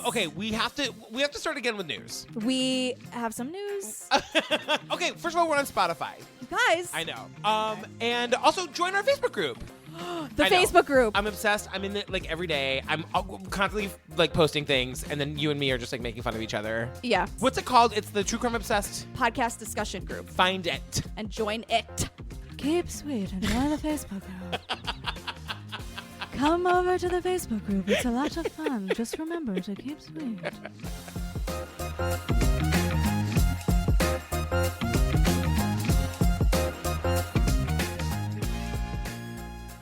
Okay, we have to start again with news. We have some news. Okay, first of all, we're on Spotify. Guys. I know. And also join our Facebook group. The Facebook group. I'm obsessed. I'm in it like every day. I'm constantly like posting things, and then you and me are just like making fun of each other. Yeah. What's it called? It's the True Crime Obsessed podcast discussion group. Find it. And join it. Keep sweet and join the Facebook group. Come over to the Facebook group. It's a lot of fun. Just remember to keep sweet.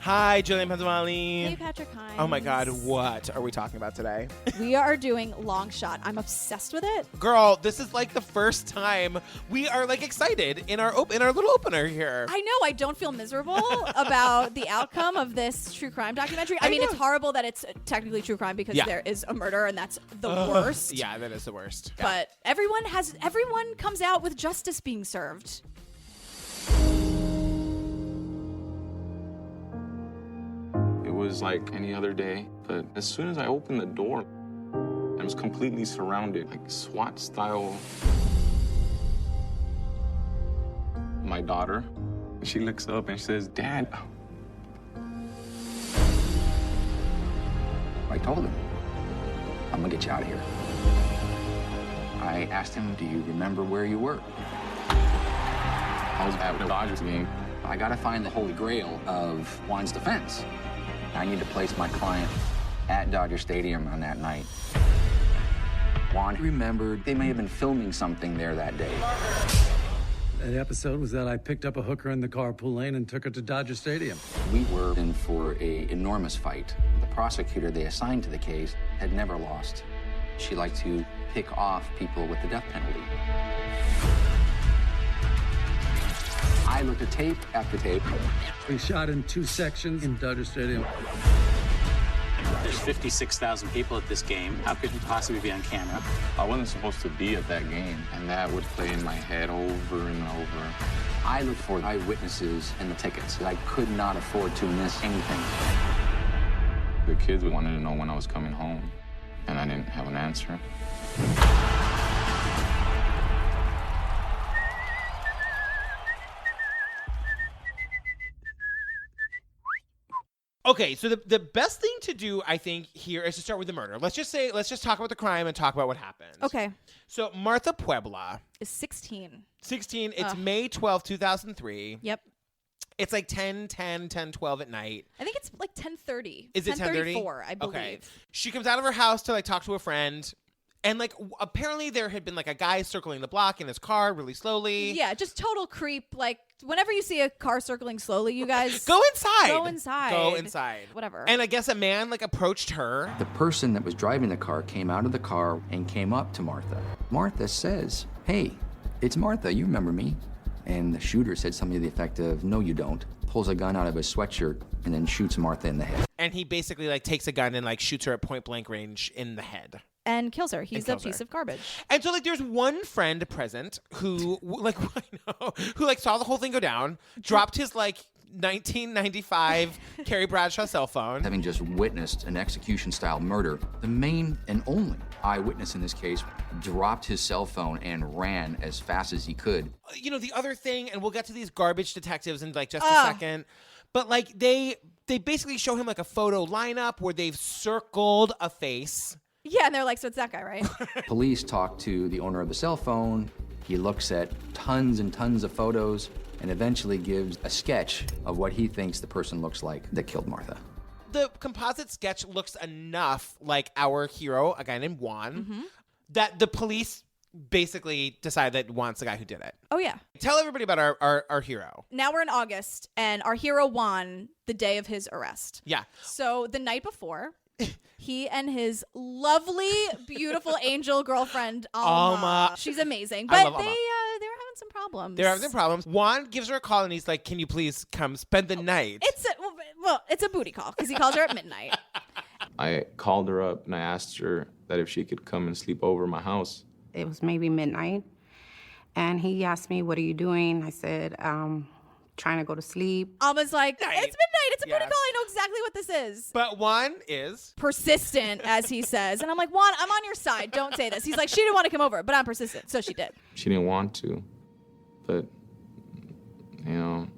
Hi, Jillian Pensamali. Hey, Patrick Hines. Oh my God, what are we talking about today? We are doing Long Shot. I'm obsessed with it. Girl, this is like the first time we are like excited in our little opener here. I know. I don't feel miserable about the outcome of this true crime documentary. I mean, it's horrible that it's technically true crime because there is a murder and that's the worst. Yeah, that is the worst. But everyone comes out with justice being served. It was like any other day, but as soon as I opened the door, I was completely surrounded, like SWAT style. My daughter, she looks up and she says, "Dad." I told him, I'm gonna get you out of here. I asked him, do you remember where you were? I was at the Dodgers game. I gotta find the holy grail of Juan's defense. I need to place my client at Dodger Stadium on that night. Juan remembered they may have been filming something there that day. That episode was that I picked up a hooker in the carpool lane and took her to Dodger Stadium. We were in for an enormous fight. The prosecutor they assigned to the case had never lost. She liked to pick off people with the death penalty. I looked at tape after tape. We shot in 2 sections in Dodger Stadium. There's 56,000 people at this game. How could you possibly be on camera? I wasn't supposed to be at that game, and that would play in my head over and over. I looked for eyewitnesses and the tickets. I could not afford to miss anything. The kids wanted to know when I was coming home, and I didn't have an answer. Okay, so the best thing to do, I think, here is to start with the murder. Let's just talk about the crime and talk about what happened. Okay. So Martha Puebla is 16. 16. It's May 12, 2003. Yep. It's like 10:12 at night. I think it's like 10:30. Is it 10:30? 10:34, I believe. Okay. She comes out of her house to like talk to a friend. And like apparently there had been like a guy circling the block in his car really slowly. Yeah, just total creep. Like whenever you see a car circling slowly, you guys go inside. Go inside. Go inside. Whatever. And I guess a man like approached her. The person that was driving the car came out of the car and came up to Martha. Martha says, "Hey, it's Martha, you remember me?" And the shooter said something to the effect of, "No, you don't." Pulls a gun out of his sweatshirt and then shoots Martha in the head. And he basically like takes a gun and like shoots her at point blank range in the head. And kills her. He's a piece of garbage. And so like there's one friend present who like who like saw the whole thing go down, dropped his like 1995 Carrie Bradshaw cell phone. Having just witnessed an execution-style murder, the main and only eyewitness in this case dropped his cell phone and ran as fast as he could. You know, the other thing, and we'll get to these garbage detectives in like just a second, but like they basically show him like a photo lineup where they've circled a face. Yeah, and they're like, so it's that guy, right? Police talk to the owner of the cell phone. He looks at tons and tons of photos and eventually gives a sketch of what he thinks the person looks like that killed Martha. The composite sketch looks enough like our hero, a guy named Juan, that the police basically decide that Juan's the guy who did it. Oh, yeah. Tell everybody about our hero. Now we're in August, and our hero Juan, the day of his arrest. Yeah. So the night before, he and his lovely, beautiful angel girlfriend, Alma. She's amazing. But they were having some problems. They're having some problems. Juan gives her a call, and he's like, can you please come spend the night? It's a booty call, because he calls her at midnight. I called her up, and I asked her that if she could come and sleep over at my house. It was maybe midnight, and he asked me, "What are you doing?" I said, trying to go to sleep. Alma's like, it's midnight. It's a booty Yes. call. I know exactly what this is. But Juan is Persistent, as he says. And I'm like, Juan, I'm on your side. Don't say this. He's like, she didn't want to come over, but I'm persistent. So she did. She didn't want to, but, you know,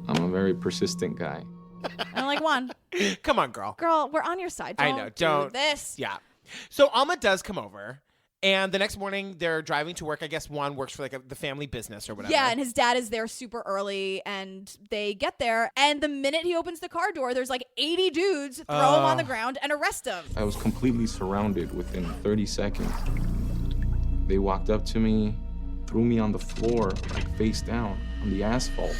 I'm a very persistent guy. And I'm like, Juan, come on, girl. girl, we're on your side. I know. Don't do this. Yeah. So Alma does come over. And the next morning, they're driving to work. I guess Juan works for like the family business or whatever. Yeah, and his dad is there super early, and they get there, and the minute he opens the car door, there's like 80 dudes throw him on the ground and arrest him. I was completely surrounded within 30 seconds. They walked up to me, threw me on the floor, like face down on the asphalt.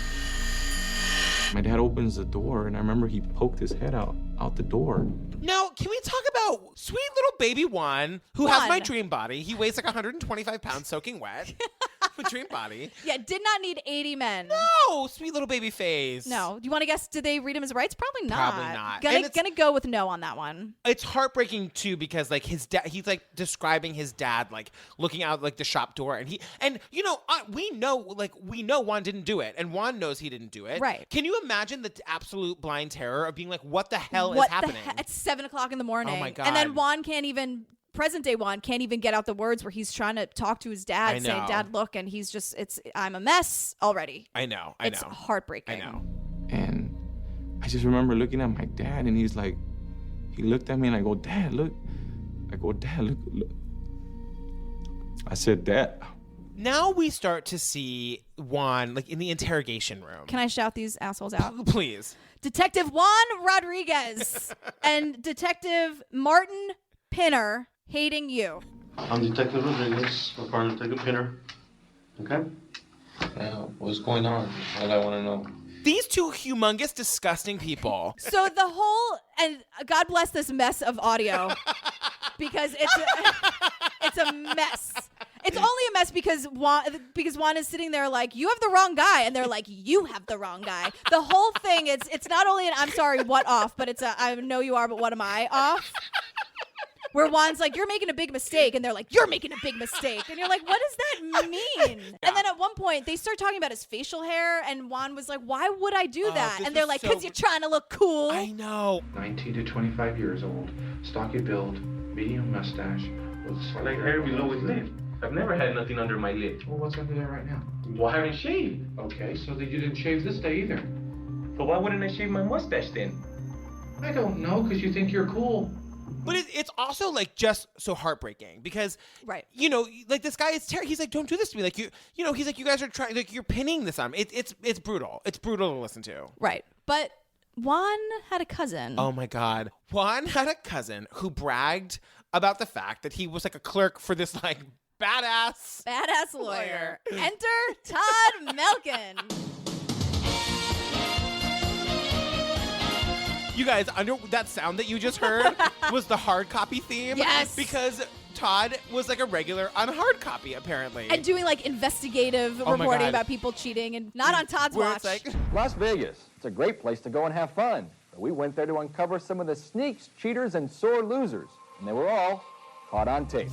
My dad opens the door, and I remember he poked his head out the door. Now, can we talk about sweet little baby Juan, who has my Juan. dream body? He weighs like 125 pounds, soaking wet. My dream body. Yeah, did not need 80 men. No, sweet little baby face. No. Do you want to guess, did they read him his rights? Probably not. Probably not. And Gonna go with no on that one. It's heartbreaking too because like his dad, he's like describing his dad like looking out like the shop door, and you know we know Juan didn't do it, and Juan knows he didn't do it. Right. Can you imagine the absolute blind terror of being like, what the hell is What happening? It's 7 o'clock in the morning. Oh my God. And then Juan present day Juan can't even get out the words where he's trying to talk to his dad, I saying, know. Dad, look, and he's just, I'm a mess already. I know. It's heartbreaking. I know. And I just remember looking at my dad, and he's like, he looked at me, and I go, Dad, look. I go, Dad, look. I said, Dad. Now we start to see Juan like in the interrogation room. Can I shout these assholes out? Please. Detective Juan Rodriguez and Detective Martin Pinner hating you. I'm Detective Rodriguez, my partner Detective Pinner. Okay? Now, what's going on? All I want to know. These two humongous, disgusting people. So the whole, and God bless this mess of audio, because it's a mess. It's only a mess because Juan is sitting there like, you have the wrong guy, and they're like, you have the wrong guy. The whole thing, it's not only an I'm sorry, what off, but it's a I know you are, but what am I off? Where Juan's like, you're making a big mistake, and they're like, you're making a big mistake, and you're like, what does that mean? Yeah. And then at one point they start talking about his facial hair, and Juan was like, why would I do that? this And they're was like, so- because you're trying to look cool. I know. 19 to 25 years old, stocky build, medium mustache. Like hair below his lip. I've never had nothing under my lip. Well, what's under there right now? Well, I haven't shaved. Okay, so that you didn't shave this day either. So why wouldn't I shave my mustache then? I don't know, because you think you're cool. But it's also like just so heartbreaking because, Right. you know, like this guy is terrible. He's like, don't do this to me. Like you know, he's like, you guys are trying, like you're pinning this on me. It's brutal. It's brutal to listen to. Right. But Juan had a cousin. Oh my God. Juan had a cousin who bragged about the fact that he was like a clerk for this like badass Lawyer. Enter Todd Melkin. You guys, under that sound that you just heard was the hard copy theme. Yes. Because Todd was like a regular on hard copy, apparently. And doing like investigative Oh my reporting God. about people cheating, and not on Todd's Where watch. it's like, Las Vegas. It's a great place to go and have fun. But we went there to uncover some of the sneaks, cheaters, and sore losers. And they were all caught on tape.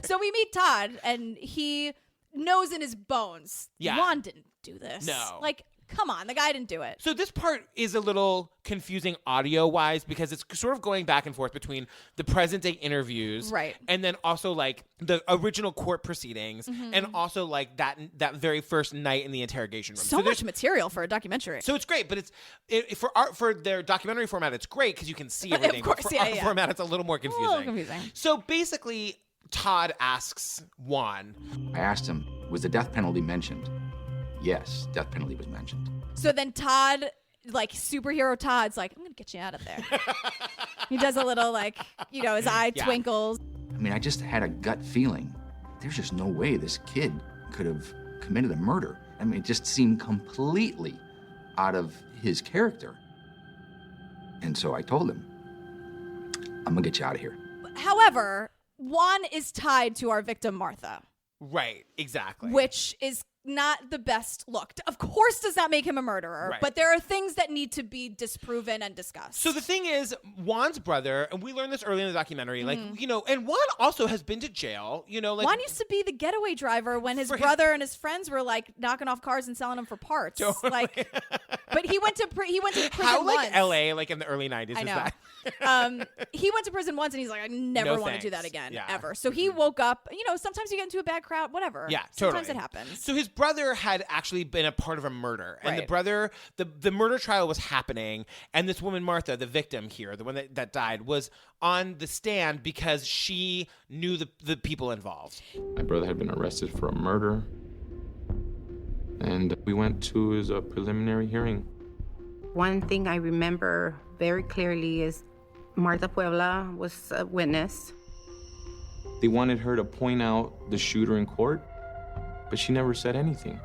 So we meet Todd, and he knows in his bones, Yeah. Juan didn't do this. No. Like, come on, the guy didn't do it. so this part is a little confusing audio-wise because it's sort of going back and forth between the present-day interviews, Right. and then also like the original court proceedings, and also like that very first night in the interrogation room. So much there's- material for a documentary. So it's great, but for their documentary format, it's great because you can see everything. course, but for yeah, our yeah. format, it's a little more confusing. little confusing. So basically, Todd asks Juan, I asked him, was the death penalty mentioned? Yes, death penalty was mentioned. So then Todd, like superhero Todd's like, I'm going to get you out of there. He does a little like, you know, his eye Yeah. twinkles. I mean, I just had a gut feeling. There's just no way this kid could have committed a murder. I mean, it just seemed completely out of his character. And so I told him, I'm gonna get you out of here. However, Juan is tied to our victim, Martha. Right, exactly. which is not the best look. Of course does not make him a murderer, Right. but there are things that need to be disproven and discussed. So the thing is, Juan's brother, and we learned this early in the documentary, like, you know, and Juan also has been to jail, you know, like. Juan used to be the getaway driver when his For his- brother and his friends were like knocking off cars and selling them for parts. Totally. Like, but he went to prison How, like, once. LA, like, in the early 90s I is know. that? He went to prison once and he's like, I never No want to do that thanks. again, Yeah. ever. So he woke up, you know, sometimes you get into a bad crowd, whatever. Yeah, Sometimes totally. it happens. So his brother had actually been a part of a murder, and the Right. brother, the murder trial was happening, and this woman Martha, the victim here, the one that died, was on the stand because she knew the people involved. My brother had been arrested for a murder, and we went to his preliminary hearing. One thing I remember very clearly is Martha Puebla was a witness. They wanted her to point out the shooter in court, but she never said anything.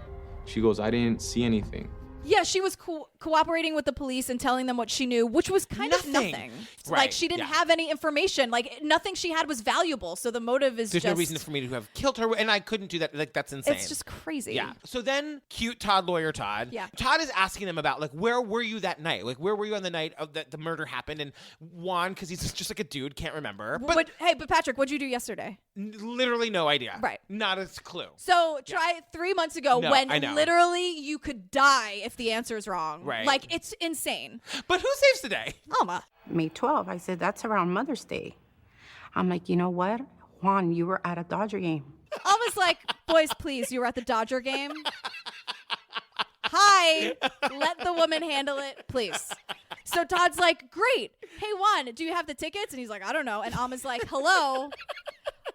She goes, I didn't see anything. Yeah, she was cooperating with the police and telling them what she knew, which was kind of Nothing. nothing. Right, Like, she didn't yeah. have any information. Like, nothing she had was valuable. So the motive is There's just... no reason for me to have killed her, and I couldn't do that. Like, that's insane. It's just crazy. Yeah. So then, cute Todd, lawyer Todd. Yeah. Todd is asking them about, like, where were you that night? Like, where were you on the night of the murder happened? And Juan, because he's just like a dude, can't remember. But But Patrick, what'd you do yesterday? literally no idea. Right. Not a clue. So try it 3 months ago No, when I know. literally you could die if the answer is wrong. Right. Like, it's insane. But who saves the day? Alma. May 12th, I said, that's around Mother's Day. I'm like, you know what? Juan, you were at a Dodger game. Alma's like, boys, please, you were at the Dodger game. Hi, let the woman handle it, please. So Todd's like, great. Hey, Juan, do you have the tickets? And he's like, I don't know. And Alma's like, hello,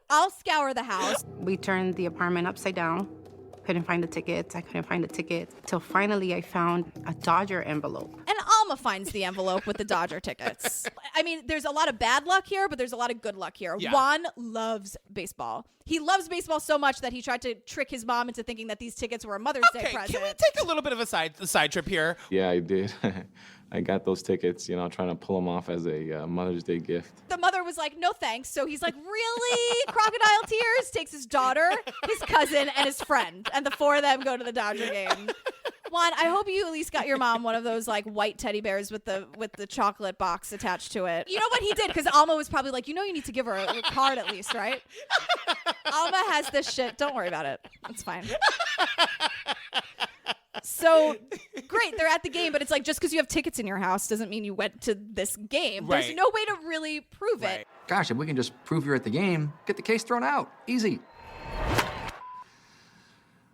I'll scour the house. We turned the apartment upside down. Couldn't find the tickets. I couldn't find the tickets. Till finally I found a Dodger envelope. And Alma finds the envelope with the Dodger tickets. I mean, there's a lot of bad luck here, but there's a lot of good luck here. Yeah. Juan loves baseball. He loves baseball so much that he tried to trick his mom into thinking that these tickets were a Mother's Day Okay, present. can we take a little bit of a side trip here? Yeah, I did. I got those tickets, you know, trying to pull them off as a Mother's Day gift. The mother was like, no thanks. So he's like, really? Crocodile tears? Takes his daughter, his cousin, and his friend. And the four of them go to the Dodger game. Juan, I hope you at least got your mom one of those like white teddy bears with the chocolate box attached to it. You know what he did? Because Alma was probably like, you know, you need to give her a card at least, right? Alma has this shit. Don't worry about it. It's fine. So great, they're at the game, but it's like just because you have tickets in your house doesn't mean you went to this game. Right. There's no way to really prove Right. it. Gosh, if we can just prove you're at the game, get the case thrown out. Easy.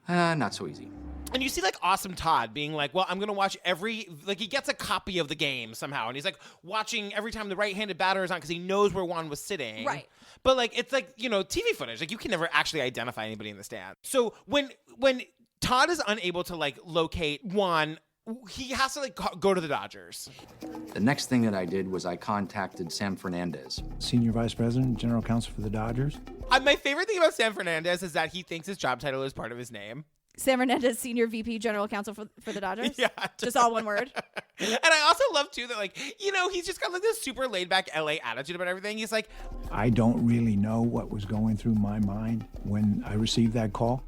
Not so easy. And you see, like, awesome Todd being like, well, I'm going to watch he gets a copy of the game somehow. And he's, like, watching every time the right-handed batter is on because he knows where Juan was sitting. Right. But, like, it's like, you know, TV footage. Like, you can never actually identify anybody in the stand. So when Todd is unable to, like, locate Juan, he has to, like, go to the Dodgers. The next thing that I did was I contacted Sam Fernandez. Senior Vice President, General Counsel for the Dodgers. My favorite thing about Sam Fernandez is that he thinks his job title is part of his name. Sam Hernandez, Senior VP, General Counsel for the Dodgers? Yeah. Just all one word? And I also love, too, that, like, you know, he's just got, like, this super laid-back LA attitude about everything. He's like, I don't really know what was going through my mind when I received that call.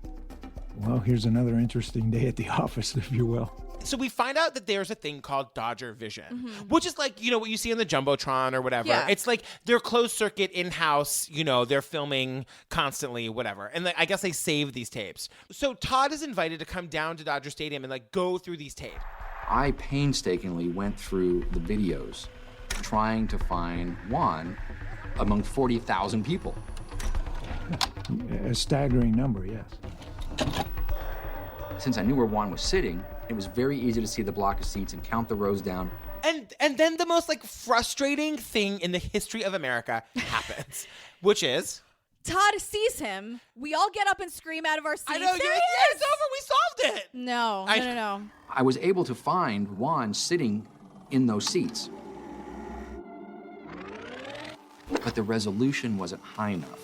Well, here's another interesting day at the office, if you will. so we find out that there's a thing called Dodger Vision, which is like, you know, what you see in the Jumbotron or whatever. Yeah. It's like they're closed circuit in-house, you know, they're filming constantly, whatever. And like, I guess they save these tapes. So Todd is invited to come down to Dodger Stadium and like go through these tapes. I painstakingly went through the videos trying to find Juan among 40,000 people. A staggering number, yes. Since I knew where Juan was sitting, it was very easy to see the block of seats and count the rows down. And then the most like frustrating thing in the history of America happens, which is Todd sees him. We all get up and scream out of our seats. I know, There you're like, he yeah, is! it's over, we solved it. No. I was able to find Juan sitting in those seats. But the resolution wasn't high enough.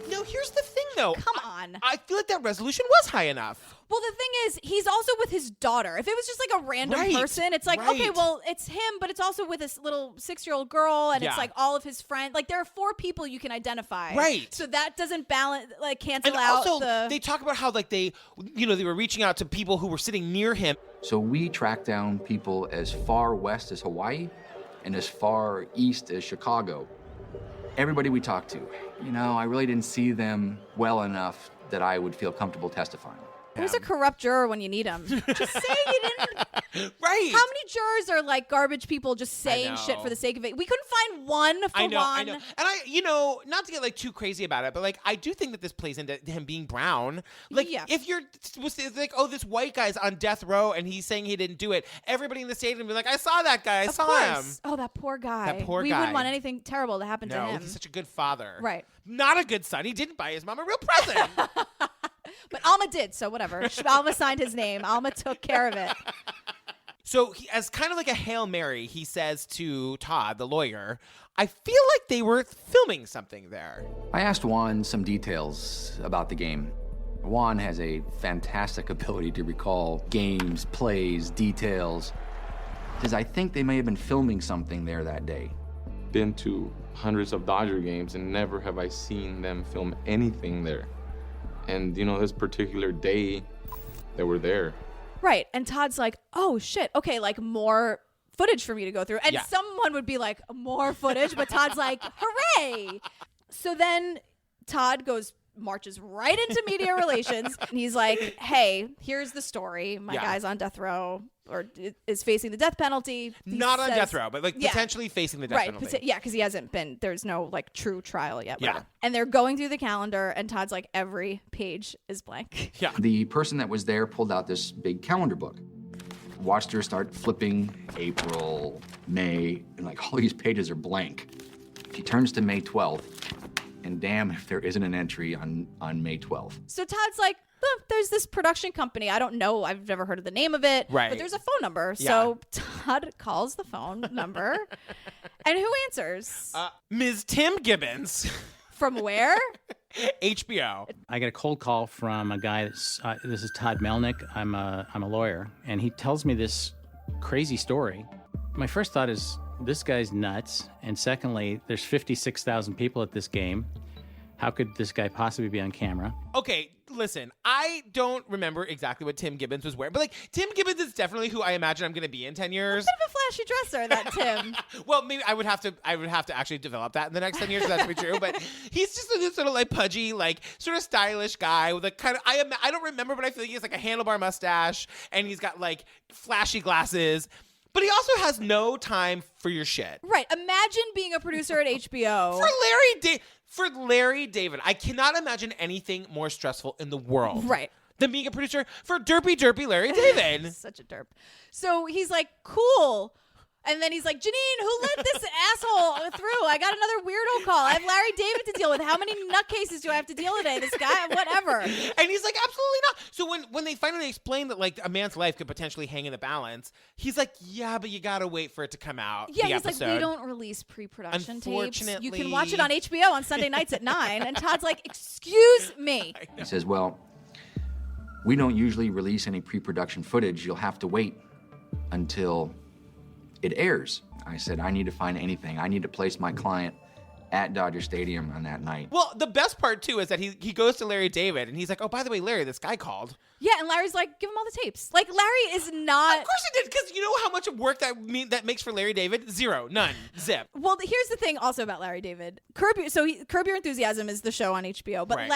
No, here's the thing though. Come on. on. I feel like that resolution was high enough. Well, the thing is, he's also with his daughter. If it was just like a random person, it's like, okay, well, it's him, but it's also with this little 6-year-old girl, and it's like all of his friends. Like, there are 4 people you can identify. Right. So that doesn't cancel out also, they talk about how, like, they were reaching out to people who were sitting near him. So we tracked down people as far west as Hawaii and as far east as Chicago. Everybody we talked to, I really didn't see them well enough that I would feel comfortable testifying. Who's a corrupt juror when you need him? Just say you didn't. Right. How many jurors are like garbage people just saying shit for the sake of it? We couldn't find one for I know. Juan. And not to get like too crazy about it, but like I do think that this plays into him being brown. Like if you're like, oh, this white guy's on death row and he's saying he didn't do it, everybody in the stadium would be like, I saw that guy. I saw him. Oh, that poor guy. We wouldn't want anything terrible to happen to him. He's such a good father. Right. Not a good son. He didn't buy his mom a real present. But Alma did, so whatever. Alma signed his name. Alma took care of it. So as kind of like a Hail Mary, he says to Todd, the lawyer, I feel like they were filming something there. I asked Juan some details about the game. Juan has a fantastic ability to recall games, plays, details. He says, I think they may have been filming something there that day. Been to hundreds of Dodger games and never have I seen them film anything there. And, this particular day, they were there. Right. And Todd's like, oh, shit. Okay, like more footage for me to go through. And someone would be like, more footage. But Todd's like, hooray. So then Todd marches right into media relations. And he's like, hey, here's the story. My guy's on death row or is facing the death penalty. Not on death row, but like potentially facing the death penalty. Right. Yeah, because he hasn't been, there's no like true trial yet. Yeah. And they're going through the calendar and Todd's like, every page is blank. Yeah. The person that was there pulled out this big calendar book. Watched her start flipping April, May, and like all these pages are blank. She turns to May 12th. And damn if there isn't an entry on May 12th. So Todd's like, there's this production company. I don't know. I've never heard of the name of it. Right. But there's a phone number. Yeah. So Todd calls the phone number. And who answers? Ms. Tim Gibbons. From where? HBO. I get a cold call from a guy. This is Todd Melnick. I'm a lawyer. And he tells me this crazy story. My first thought is, this guy's nuts. And secondly, there's 56,000 people at this game. How could this guy possibly be on camera? Okay, listen, I don't remember exactly what Tim Gibbons was wearing, but like Tim Gibbons is definitely who I imagine I'm going to be in 10 years. A bit of a flashy dresser, that Tim. Well, maybe I would have to actually develop that in the next 10 years for that to be true, but he's just this sort of like pudgy, like sort of stylish guy with a kind of, I don't remember, but I feel like he has like a handlebar mustache and he's got like flashy glasses. But he also has no time for your shit. Right. Imagine being a producer at HBO. For Larry David, I cannot imagine anything more stressful in the world. Right. Than being a producer for derpy Larry David. Such a derp. So he's like, cool. And then he's like, Janine, who let this asshole through? I got another weirdo call. I have Larry David to deal with. How many nutcases do I have to deal today? This guy, whatever. And he's like, absolutely not. So when they finally explain that like a man's life could potentially hang in the balance, he's like, yeah, but you gotta wait for it to come out. Yeah, he's like, we don't release pre-production tapes. Unfortunately. You can watch it on HBO on Sunday nights at 9. And Todd's like, excuse me. He says, well, we don't usually release any pre-production footage. You'll have to wait until it airs. I said, I need to find anything. I need to place my client at Dodger Stadium on that night. Well, the best part, too, is that he goes to Larry David, and he's like, oh, by the way, Larry, this guy called. Yeah, and Larry's like, give him all the tapes. Like, Larry is not... Of course he did, because you know how much work that makes for Larry David? Zero. None. Zip. Well, here's the thing also about Larry David. Curb Your Enthusiasm is the show on HBO, but right.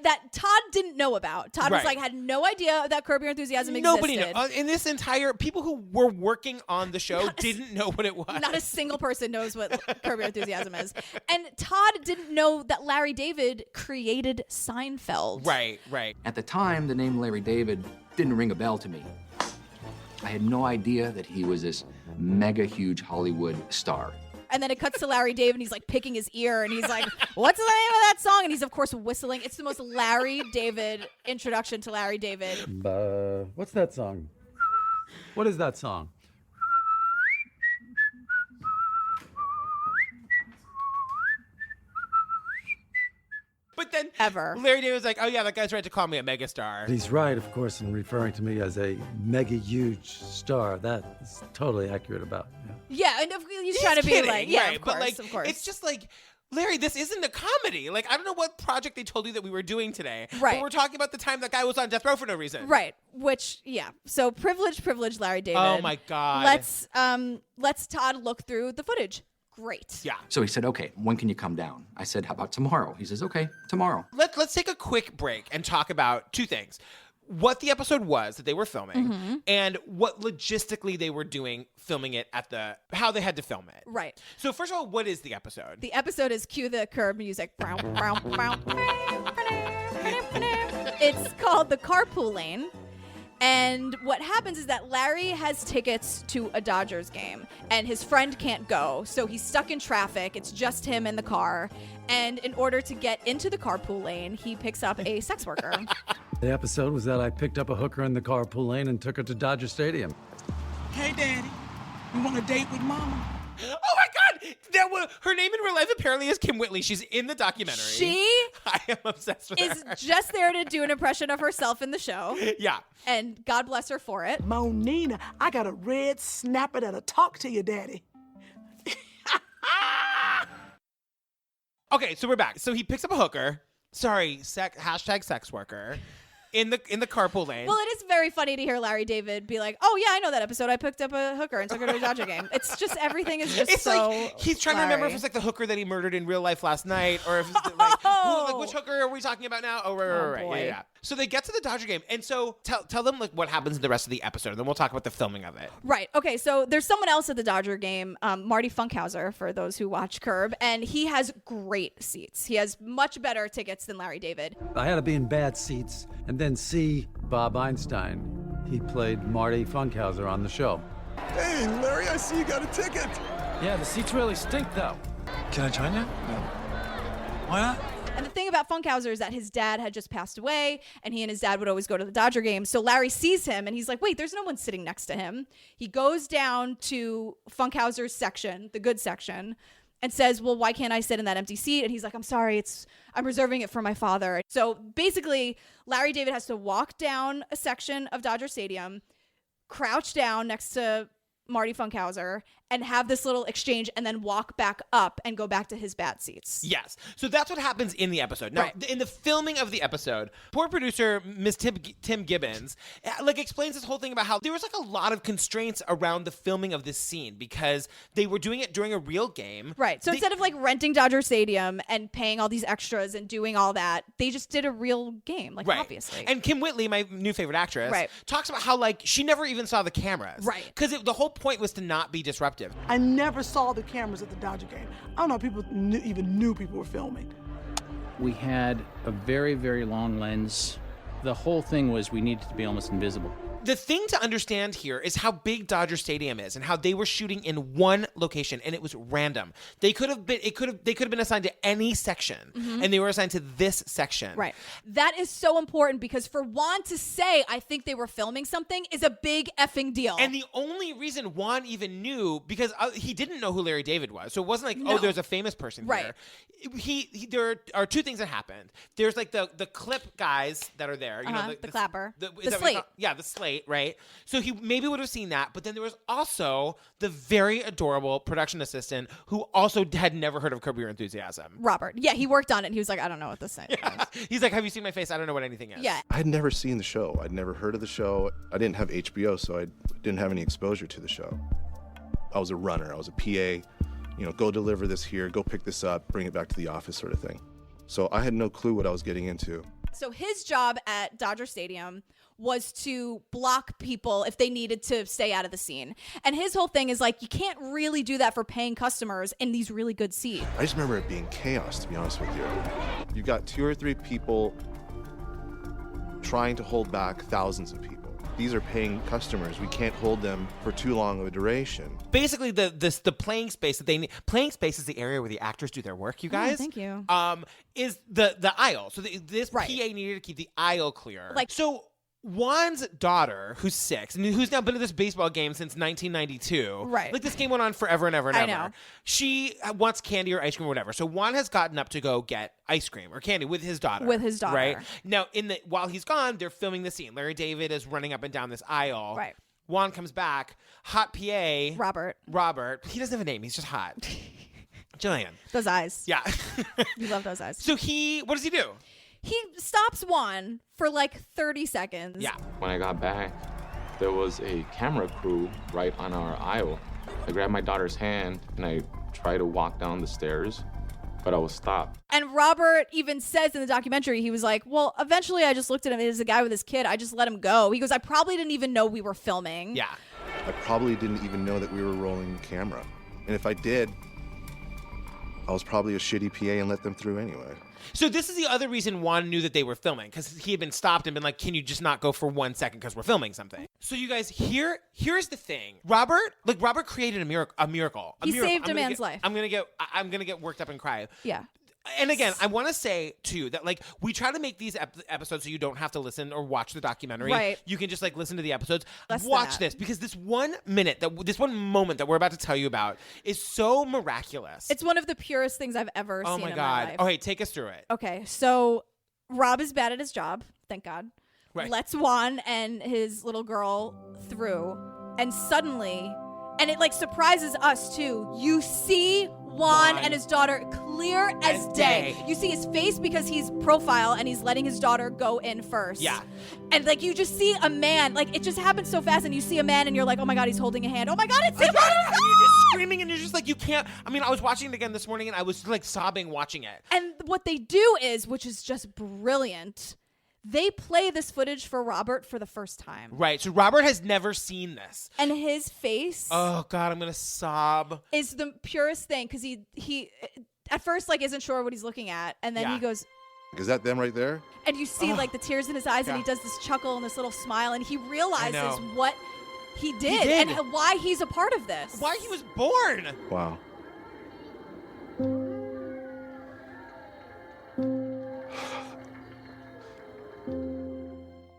that Todd didn't know about. Todd was like, had no idea that Curb Your Enthusiasm existed. Nobody knew. In this entire... People who were working on the show didn't know what it was. Not a single person knows what Curb Your Enthusiasm is. And Todd didn't know that Larry David created Seinfeld. Right, right. At the time, the name Larry David didn't ring a bell to me. I had no idea that he was this mega huge Hollywood star. And then it cuts to Larry David, and he's like picking his ear, and he's like, what's the name of that song? And he's, of course, whistling. It's the most Larry David introduction to Larry David. What's that song? What is that song? But then ever. Larry David was like, oh yeah, that guy's right to call me a megastar. He's right, of course, in referring to me as a mega huge star. That is totally accurate about. Yeah, and he's trying to kidding, be like, yeah, right, of course, but like, of course. it's just like, Larry, this isn't a comedy. Like, I don't know what project they told you that we were doing today. Right. But we're talking about the time that guy was on death row for no reason. Right. Which, yeah. So privilege, Larry David. Oh my God. Let's Todd look through the footage. Great. Yeah. So he said, okay, when can you come down? I said, how about tomorrow? He says, okay, tomorrow. Let's take a quick break and talk about two things. What the episode was that they were filming and what logistically they were doing filming it how they had to film it. Right. So first of all, what is the episode? The episode is cue the curb music. It's called The Carpool Lane. And what happens is that Larry has tickets to a Dodgers game and his friend can't go. So he's stuck in traffic. It's just him in the car. And in order to get into the carpool lane, he picks up a sex worker. The episode was that I picked up a hooker in the carpool lane and took her to Dodger Stadium. Hey, Daddy, you want a date with Mama? Oh my God! Her name in real life apparently is Kim Whitley. She's in the documentary. I am obsessed with her. Is just there to do an impression of herself in the show. Yeah. And God bless her for it. Monina, I got a red snapper that'll talk to you, Daddy. Okay, so we're back. So he picks up a hooker. Sorry, hashtag sex worker. In the carpool lane. Well, it is very funny to hear Larry David be like, "Oh yeah, I know that episode. I picked up a hooker and took her to a Dodger game." It's just everything is just it's so. Like he's trying to remember if it's like the hooker that he murdered in real life last night, or if it's like which hooker are we talking about now? Oh, right. Boy. Yeah. So they get to the Dodger game, and so tell them like what happens in the rest of the episode, and then we'll talk about the filming of it. Right. Okay. So there's someone else at the Dodger game, Marty Funkhauser, for those who watch Curb, and he has great seats. He has much better tickets than Larry David. I had to be in bad seats and then see Bob Einstein. He played Marty Funkhauser on the show. Hey, Larry, I see you got a ticket. Yeah, the seats really stink, though. Can I join you? No. Why not? And the thing about Funkhauser is that his dad had just passed away, and he and his dad would always go to the Dodger game. So Larry sees him, and he's like, wait, there's no one sitting next to him. He goes down to Funkhauser's section, the good section, and says, well, why can't I sit in that empty seat? And he's like, I'm sorry, I'm reserving it for my father. So basically, Larry David has to walk down a section of Dodger Stadium, crouch down next to Marty Funkhauser, and have this little exchange, and then walk back up and go back to his bad seats. Yes. So that's what happens in the episode. Now, in the filming of the episode, poor producer, Miss Tim Gibbons, like explains this whole thing about how there was like a lot of constraints around the filming of this scene because they were doing it during a real game. Right. So instead of like renting Dodger Stadium and paying all these extras and doing all that, they just did a real game, like obviously. And Kim Whitley, my new favorite actress, talks about how like she never even saw the cameras. Right. Because the whole point was to not be disruptive. I never saw the cameras at the Dodger game. I don't know if people even knew people were filming. We had a very, very long lens. The whole thing was we needed to be almost invisible. The thing to understand here is how big Dodger Stadium is and how they were shooting in one location and it was random. They could have been assigned to any section and they were assigned to this section. Right. That is so important because for Juan to say, I think they were filming something is a big effing deal. And the only reason Juan even knew, because he didn't know who Larry David was. So it wasn't like, oh, there's a famous person here. There are two things that happened. There's like the clip guys that are there. You know, the clapper. The slate. The slate. Right? So he maybe would have seen that, but then there was also the very adorable production assistant who also had never heard of Curb Your Enthusiasm. Robert. Yeah, he worked on it and he was like, I don't know what this is. He's like, have you seen my face? I don't know what anything is. Yeah. I had never seen the show. I'd never heard of the show. I didn't have HBO, so I didn't have any exposure to the show. I was a runner. I was a PA. You know, go deliver this here, go pick this up, bring it back to the office sort of thing. So I had no clue what I was getting into. So his job at Dodger Stadium was to block people if they needed to stay out of the scene. And his whole thing is like, you can't really do that for paying customers in these really good seats. I just remember it being chaos, to be honest with you. You've got 2 or 3 people trying to hold back thousands of people. These are paying customers. We can't hold them for too long of a duration. Basically, the playing space that they need. Playing space is the area where the actors do their work. You guys. Thank you. Is the aisle. So this PA needed to keep the aisle clear. Like so. Juan's daughter, who's 6, and who's now been at this baseball game since 1992. Right. Like, this game went on forever and ever and I ever. know. She wants candy or ice cream or whatever. So Juan has gotten up to go get ice cream or candy with his daughter. With his daughter. Right? Now, while he's gone, they're filming the scene. Larry David is running up and down this aisle. Right. Juan comes back. Hot PA. Robert. He doesn't have a name. He's just hot. Jillian. Those eyes. Yeah. You love those eyes. So what does he do? He stops Juan for like 30 seconds. Yeah. When I got back, there was a camera crew right on our aisle. I grabbed my daughter's hand and I tried to walk down the stairs, but I was stopped. And Robert even says in the documentary, he was like, well, eventually I just looked at him as a guy with his kid. I just let him go. He goes, I probably didn't even know we were filming. Yeah. I probably didn't even know that we were rolling camera. And if I did, I was probably a shitty PA and let them through anyway. So this is the other reason Juan knew that they were filming, because he had been stopped and been like, can you just not go for 1 second because we're filming something? So you guys, here's the thing. Robert created a miracle. He saved a man's life. I'm gonna get worked up and cry. Yeah. And again, I want to say too that like we try to make these episodes so you don't have to listen or watch the documentary. Right. You can just like listen to the episodes. Less than Watch that. this, because this 1 minute, this one moment that we're about to tell you about is so miraculous. It's one of the purest things I've ever Oh seen my in God. my life. Okay, take us through it. Okay, so Rob is bad at his job, thank God. Right. Lets Juan and his little girl through, and suddenly, and it like surprises us too, you see Juan and his daughter clear as day. You see his face because he's profile and he's letting his daughter go in first. Yeah. And like you just see a man, like it just happens so fast, and you see a man and you're like, oh my God, he's holding a hand. Oh my God, it's him. And you're just screaming and you're just like, you can't. I mean, I was watching it again this morning and I was like sobbing watching it. And what they do is, which is just brilliant, they play this footage for Robert for the first time. Right. So Robert has never seen this. And his face Oh God, I'm gonna sob. is the purest thing, because he at first like isn't sure what he's looking at, and then Yeah. he goes, Is that them right there? and you see like the tears in his eyes, and he Yeah. does this chuckle and this little smile, and he realizes know. what he did, did. and why he's a part of this. Why he was born. Wow.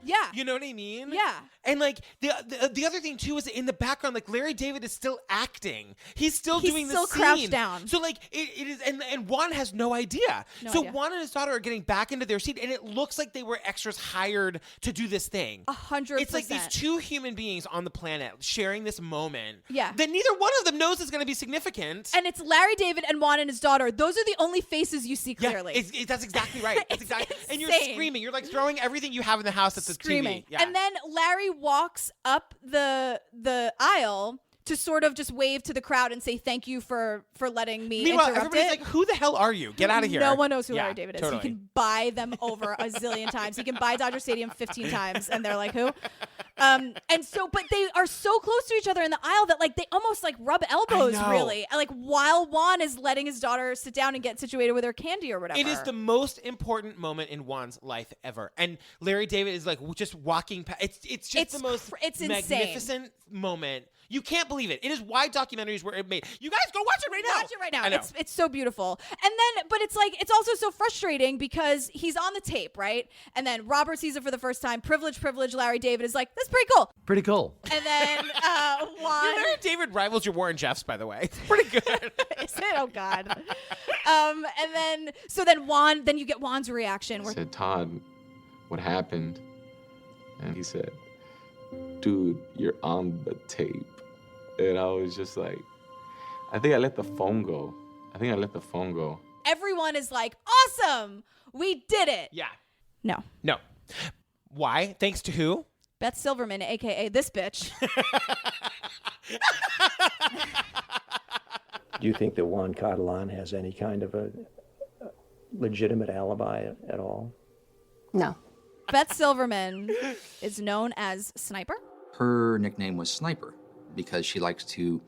Yeah. You know what I mean? Yeah. And like the other thing too is in the background, like Larry David is still acting. He's still doing still the scene. crouched down. So like it is, and Juan has no idea. No so idea. Juan and his daughter are getting back into their seat, and it looks like they were extras hired to do this thing. 100%. It's like these two human beings on the planet sharing this moment. Yeah. That neither one of them knows is going to be significant. And it's Larry David and Juan and his daughter. Those are the only faces you see clearly. Yeah, that's exactly right. That's exactly. And you're insane. screaming. You're like throwing everything you have in the house at the Screaming. TV. Yeah. And then Larry walks up the aisle to sort of just wave to the crowd and say thank you for letting me Meanwhile, interrupt everybody's it. like, who the hell are you? Get out of here. No one knows who Yeah, Larry David is. totally. He can buy them over a zillion times. He can buy Dodger Stadium 15 times, and they're like, who? And so, but they are so close to each other in the aisle that like they almost like rub elbows, know. really. Like while Juan is letting his daughter sit down and get situated with her candy or whatever. It is the most important moment in Juan's life ever. And Larry David is like just walking past. It's just the most it's insane. magnificent moment. You can't believe it. It is why documentaries were made. You guys go watch it right now. Watch it right now. I know. It's so beautiful. And then, but it's like, it's also so frustrating because he's on the tape, right? And then Robert sees it for the first time. Privilege. Larry David is like, that's pretty cool. Pretty cool. And then Juan. Your Larry David rivals your Warren Jeffs, by the way. It's pretty good. Is it? Oh God. And then, so then Juan, then you get Juan's reaction. I Where, said, Todd, what happened? And he said, dude, you're on the tape. And I was just like, I think I let the phone go. everyone is like, awesome. We did it. Yeah. No. No. Why? Thanks to who? Beth Silverman, AKA this bitch. Do you think that Juan Catalan has any kind of a legitimate alibi at all? No. Beth Silverman is known as Sniper. Her nickname was Sniper because she likes to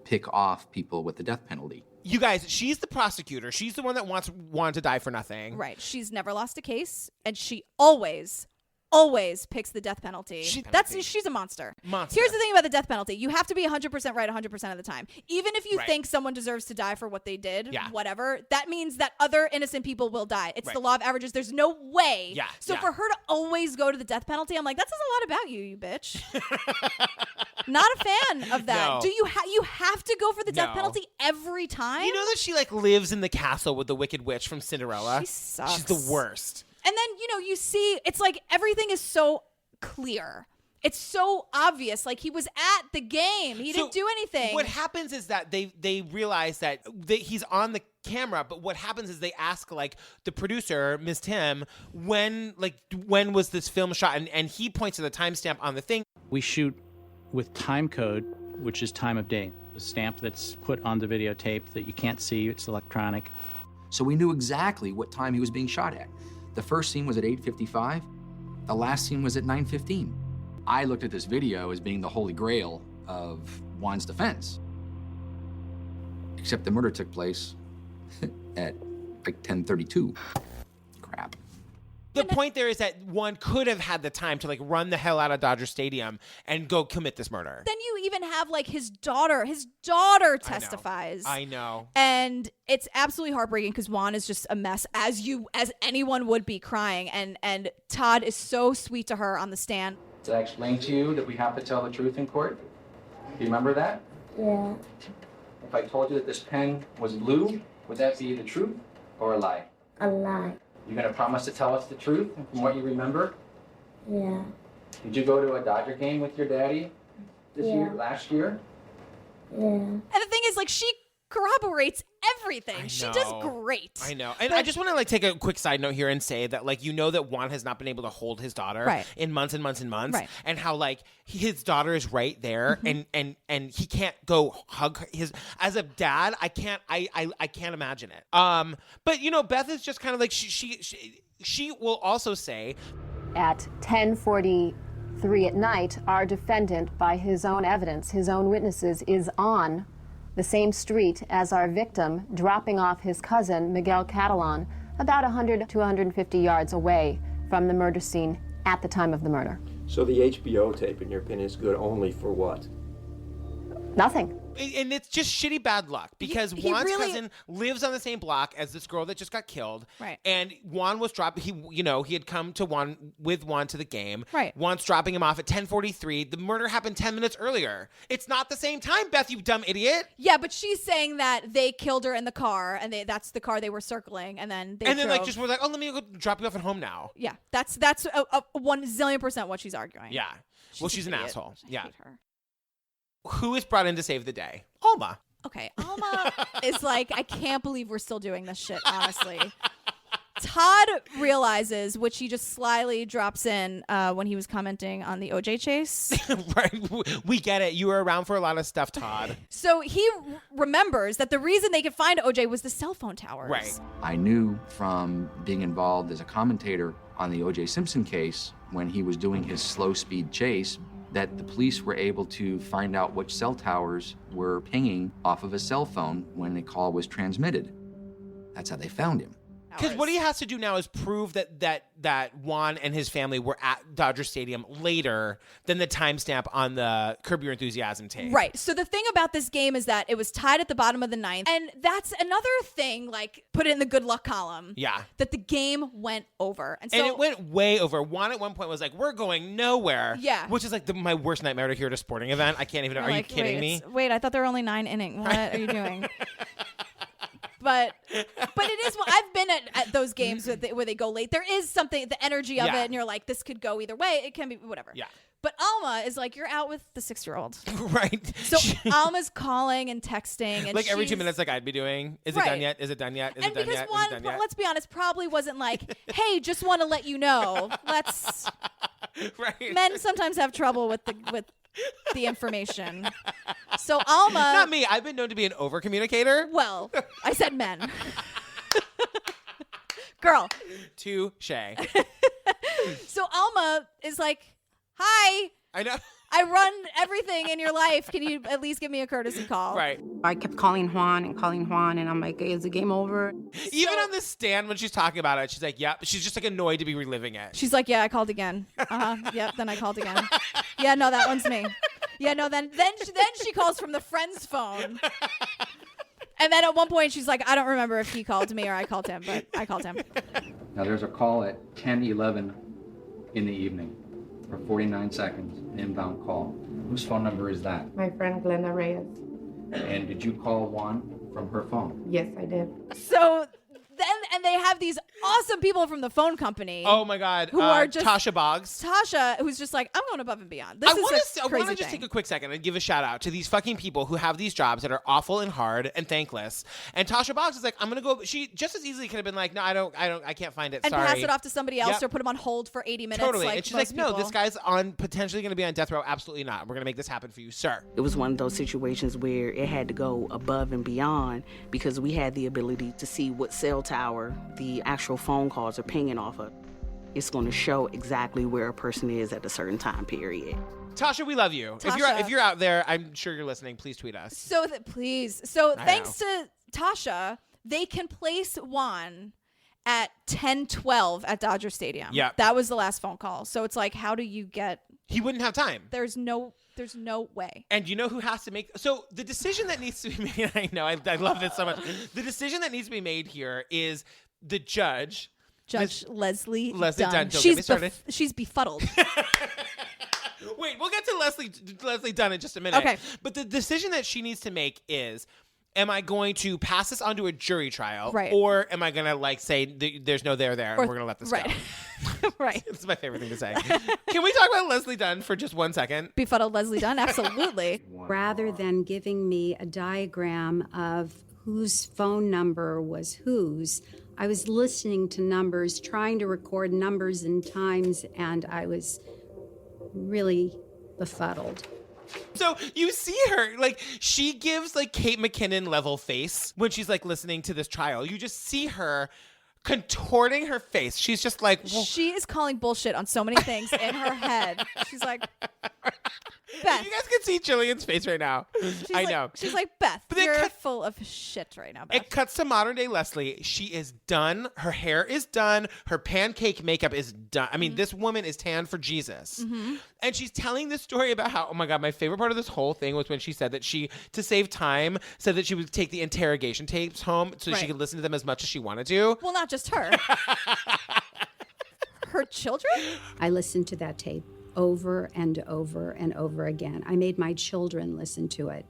pick off people with the death penalty. You guys, she's the prosecutor. She's the one that wants Juan to die for nothing. Right. She's never lost a case, and she always always picks the death penalty. Penalty. She's a monster. Monster. Here's the thing about the death penalty. You have to be 100% right 100% of the time. Even if you Right. think someone deserves to die for what they did, Yeah. whatever, that means that other innocent people will die. It's Right. the law of averages. There's no way. Yeah, So yeah. for her to always go to the death penalty, I'm like, that says a lot about you, you bitch. Not a fan of that. No. Do you you have to go for the death No. penalty every time? You know that she like lives in the castle with the Wicked Witch from Cinderella? She sucks. She's the worst. And then, you see, it's like everything is so clear. It's so obvious. Like he was at the game. He didn't do anything. What happens is that they realize that he's on the camera, but what happens is they ask like the producer, Ms. Tim, when was this film shot? And he points to the timestamp on the thing. We shoot with time code, which is time of day. The stamp that's put on the videotape that you can't see, it's electronic. So we knew exactly what time he was being shot at. The first scene was at 8:55. The last scene was at 9:15. I looked at this video as being the holy grail of Juan's defense. Except the murder took place at like 10:32. Crap. The point there is that one could have had the time to like run the hell out of Dodger Stadium and go commit this murder. Then you even have like his daughter. His daughter testifies. I know. And it's absolutely heartbreaking because Juan is just a mess, as anyone would be crying. And Todd is so sweet to her on the stand. Did I explain to you that we have to tell the truth in court? Do you remember that? Yeah. If I told you that this pen was blue, would that be the truth or a lie? A lie. You gonna promise to tell us the truth from what you remember? Yeah. Did you go to a Dodger game with your daddy last year? Yeah. And the thing is, like, she corroborates everything. She does great. I know. And I just want to like take a quick side note here and say that like that Juan has not been able to hold his daughter in months and months and months. Right. And how like his daughter is right there and he can't go hug his as a dad, I can't imagine it. But Beth is just kind of like she will also say at 10:43 at night, our defendant, by his own evidence, his own witnesses, is on the same street as our victim, dropping off his cousin, Miguel Catalan, about 100 to 150 yards away from the murder scene at the time of the murder. So the HBO tape, in your opinion, is good only for what? Nothing. And it's just shitty bad luck because He Juan's really- cousin lives on the same block as this girl that just got killed. Right. And Juan was dropped. He had come to Juan to the game. Right. Juan's dropping him off at 10:43. The murder happened 10 minutes earlier. It's not the same time, Beth, you dumb idiot. Yeah, but she's saying that they killed her in the car, and that's the car they were circling, and then they drove. Just were like, oh, let me go drop you off at home now. Yeah, that's a 1,000,000,000% what she's arguing. Yeah. Well, she's an idiot. asshole. I Yeah. hate her. Who is brought in to save the day? Alma. Okay, Alma is like, I can't believe we're still doing this shit, honestly. Todd realizes, which he just slyly drops in when he was commenting on the OJ chase. Right. We get it. You were around for a lot of stuff, Todd. So he remembers that the reason they could find OJ was the cell phone towers. Right. I knew from being involved as a commentator on the O.J. Simpson case when he was doing his slow speed chase that the police were able to find out which cell towers were pinging off of a cell phone when a call was transmitted. That's how they found him. Because what he has to do now is prove that Juan and his family were at Dodger Stadium later than the timestamp on the Curb Your Enthusiasm tape. Right. So the thing about this game is that it was tied at the bottom of the ninth. And that's another thing, like, put it in the good luck column. Yeah. That the game went over. And it went way over. Juan at one point was like, we're going nowhere. Yeah. Which is like my worst nightmare to hear at a sporting event. I can't even. Are you kidding me? Wait, I thought there were only 9 innings. What are you doing? But it is. I've been at those games where they go late. There is something, the energy of it, and you're like, this could go either way. It can be whatever. Yeah. But Alma is like, you're out with the 6-year-old. Right. So Alma's calling and texting, and like every 2 minutes, like I'd be doing. Is it done yet? Is it done yet? Is it done yet? One, is it done yet? let's be honest, probably wasn't like, hey, just want to let you know. Let's. Right. Men sometimes have trouble with the information. So Alma. Not me. I've been known to be an over communicator. Well, I said men. Girl. Touche. So Alma is like, Hi. I know. I run everything in your life. Can you at least give me a courtesy call? Right. I kept calling Juan, and I'm like, is the game over? Even on the stand when she's talking about it, she's like, yep. She's just like annoyed to be reliving it. She's like, yeah, I called again. Yep, then I called again. Yeah, no, that one's me. Yeah, no, then she calls from the friend's phone. And then at one point she's like, I don't remember if he called me or I called him, but I called him. Now there's a call at 10:11 in the evening for 49 seconds, an inbound call. Whose phone number is that? My friend Glenda Reyes. And did you call Juan from her phone? Yes, I did. So then, and they have these awesome people from the phone company. Oh my God. Who are just Tasha Boggs. Tasha, who's just like, I'm going above and beyond. This I want crazy to just thing. take a quick second and give a shout out to these fucking people who have these jobs that are awful and hard and thankless. And Tasha Boggs is like, I'm going to go. She just as easily could have been like, no, I can't find it. And Sorry. pass it off to somebody else Yep. or put them on hold for 80 minutes. Totally. Like And she's most like, no, people. this guy's potentially going to be on death row. Absolutely not. We're going to make this happen for you, sir. It was one of those situations where it had to go above and beyond because we had the ability to see what cell tower the actual phone calls are pinging off of. It's going to show exactly where a person is at a certain time period. Tasha, we love you. Tasha. If you're out there, I'm sure you're listening. Please tweet us. So please. So I thanks to Tasha, they can place Juan at 10:12 at Dodger Stadium. Yeah. That was the last phone call. So it's like, how do you get? He wouldn't have time. There's no way. And you know who has to make... So the decision that needs to be made... I know, I love this so much. The decision that needs to be made here is the judge... Judge Leslie Dunn. Dunn. Don't get me started. She's befuddled. Wait, we'll get to Leslie Dunn in just a minute. Okay. But the decision that she needs to make is... Am I going to pass this onto a jury trial? Right. Or am I going to say there's no there and we're going to let this go? Right. It's my favorite thing to say. Can we talk about Leslie Dunn for just 1 second? Befuddled Leslie Dunn, absolutely. Rather than giving me a diagram of whose phone number was whose, I was listening to numbers, trying to record numbers and times, and I was really befuddled. So you see her, like, she gives, like, Kate McKinnon level face when she's, like, listening to this trial. You just see her contorting her face. She's just like... Well, she is calling bullshit on so many things in her head. She's like... Beth. You guys can see Jillian's face right now. I know. She's like, Beth, you're full of shit right now, Beth. It cuts to modern day Leslie. She is done. Her hair is done. Her pancake makeup is done. I mean, this woman is tan for Jesus. Mm-hmm. And she's telling this story about how, oh my God, my favorite part of this whole thing was when she said that she, to save time, said that she would take the interrogation tapes home so she could listen to them as much as she wanted to. Well, not just her. Her children? I listened to that tape over and over and over again. I made my children listen to it.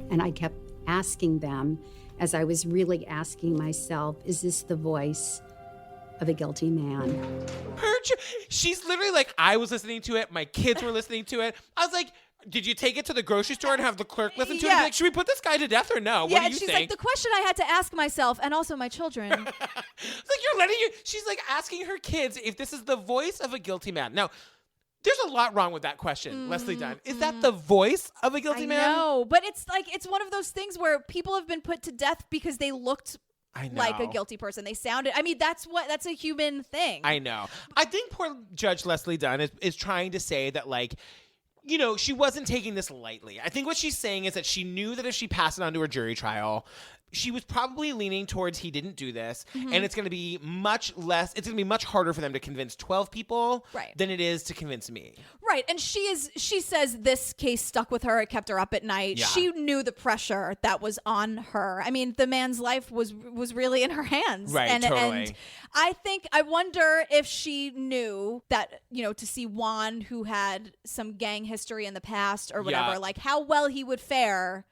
And I kept asking them, as I was really asking myself, is this the voice of a guilty man? She's literally like, I was listening to it. My kids were listening to it. I was like, did you take it to the grocery store and have the clerk listen to it? And be like, should we put this guy to death or no? What do you she's think? like, the question I had to ask myself and also my children. It's like she's like asking her kids if this is the voice of a guilty man. Now, there's a lot wrong with that question, Leslie Dunn. Is that the voice of a guilty man? No, but it's like, it's one of those things where people have been put to death because they looked like a guilty person. They sounded, I mean, that's a human thing. I know. I think poor Judge Leslie Dunn is trying to say that, like, you know, she wasn't taking this lightly. I think what she's saying is that she knew that if she passed it on to a jury trial, she was probably leaning towards he didn't do this, and it's going to be much harder for them to convince 12 people than it is to convince me. Right. And she says this case stuck with her. It kept her up at night. Yeah. She knew the pressure that was on her. I mean, the man's life was really in her hands. Right, totally. And I wonder if she knew that, you know, to see Juan, who had some gang history in the past or whatever, like how well he would fare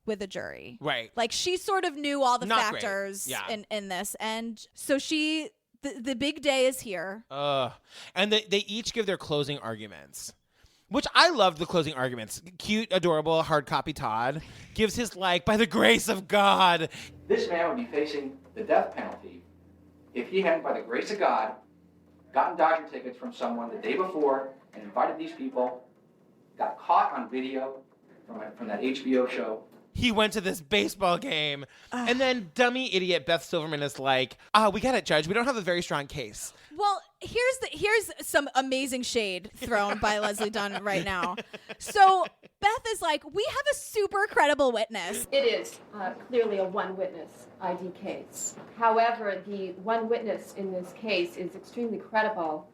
with a jury. Right. Like she sort of knew all the Not factors great. in this. And so the big day is here. And they each give their closing arguments, which I loved the closing arguments. Cute, adorable, hard copy Todd gives his by the grace of God. This man would be facing the death penalty if he hadn't, by the grace of God, gotten Dodger tickets from someone the day before and invited these people, got caught on video from that HBO show, he went to this baseball game. And then dummy idiot Beth Silverman is like, we got it, Judge. We don't have a very strong case. Well, here's some amazing shade thrown by Leslie Dunn right now. So Beth is like, we have a super credible witness. It is clearly a one-witness ID case. However, the one witness in this case is extremely credible,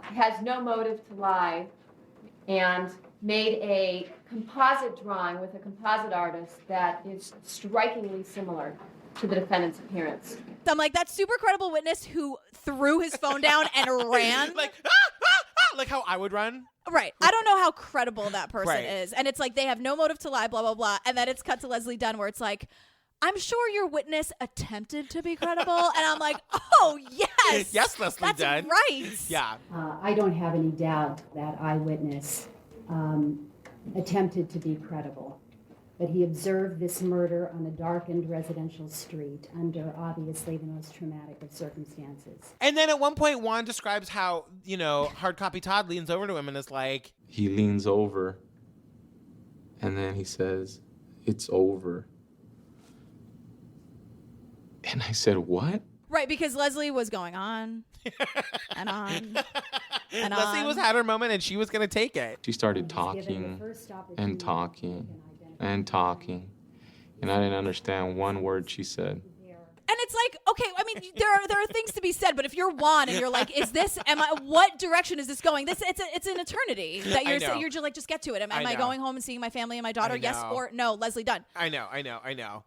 has no motive to lie, and made a composite drawing with a composite artist that is strikingly similar to the defendant's appearance. So I'm like, that super credible witness who threw his phone down and ran. Like how I would run. Right. I don't know how credible that person Right. is. And it's like, they have no motive to lie, blah, blah, blah. And then it's cut to Leslie Dunn where it's like, I'm sure your witness attempted to be credible. And I'm like, oh, yes. Yes, Leslie That's Dunn. right. Yeah. I don't have any doubt that eyewitness attempted to be credible, but he observed this murder on a darkened residential street under obviously the most traumatic of circumstances. And then at one point, Juan describes how, hard copy Todd leans over to him and is like, He leans over, and then he says, "It's over." And I said, "What?" Right, because Leslie was going on and on and Leslie on. had her moment and she was going to take it. She started talking and talking and talking, and I didn't understand one word she said. And it's like, okay, I mean, there are things to be said, but if you're Juan and you're like, what direction is this going? It's an eternity that I know. you're just like, just get to it. Am I I know. going home and seeing my family and my daughter? I Yes know. or no? Leslie Dunn. I know.